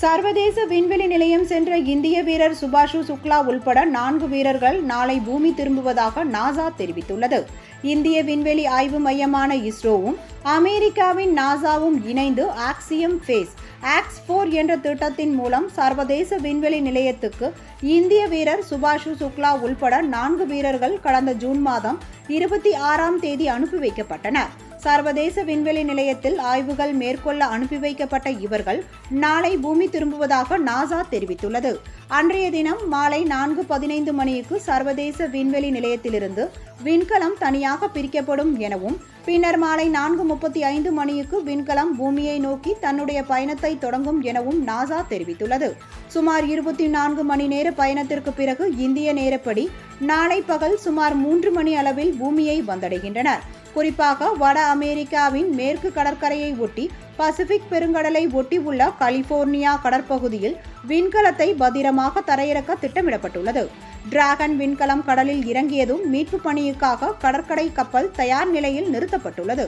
சர்வதேச விண்வெளி நிலையம் சென்ற இந்திய வீரர் சுபாஷு சுக்லா உள்பட 4 வீரர்கள் நாளை பூமி திரும்புவதாக நாசா தெரிவித்துள்ளது. இந்திய விண்வெளி ஆய்வு மையமான இஸ்ரோவும் அமெரிக்காவின் நாசாவும் இணைந்து ஆக்சியம் ஃபேஸ் AX4 என்ற திட்டத்தின் மூலம் சர்வதேச விண்வெளி நிலையத்துக்கு இந்திய வீரர் சுபாஷு சுக்லா உள்பட 4 வீரர்கள் கடந்த ஜூன் மாதம் 26ஆம் தேதி அனுப்பி வைக்கப்பட்டனர். சர்வதேச விண்வெளி நிலையத்தில் ஆய்வுகள் மேற்கொள்ள அனுப்பி வைக்கப்பட்ட இவர்கள் நாளை பூமி திரும்புவதாக நாசா தெரிவித்துள்ளது. அன்றைய தினம் மாலை 4:15 மணிக்கு சர்வதேச விண்வெளி நிலையத்திலிருந்து விண்கலம் தனியாக பிரிக்கப்படும் எனவும் பின்னர் மாலை 4:35 மணிக்கு விண்கலம் பூமியை நோக்கி தன்னுடைய பயணத்தை தொடங்கும் எனவும் நாசா தெரிவித்துள்ளது. சுமார் 24 மணி நேர பயணத்திற்கு பிறகு இந்திய நேரப்படி நாளை பகல் சுமார் 3 மணி அளவில் பூமியை வந்தடைகின்றனர். குறிப்பாக வட அமெரிக்காவின் மேற்கு கடற்கரையை ஒட்டி பசிபிக் பெருங்கடலை ஒட்டி உள்ள கலிபோர்னியா கடற்பகுதியில் விண்கலத்தை பத்திரமாக தரையிறக்க திட்டமிடப்பட்டுள்ளது. டிராகன் விண்கலம் கடலில் இறங்கியதும் மீட்பு பணிக்காக கடற்கரை கப்பல் தயார் நிலையில் நிறுத்தப்பட்டுள்ளது.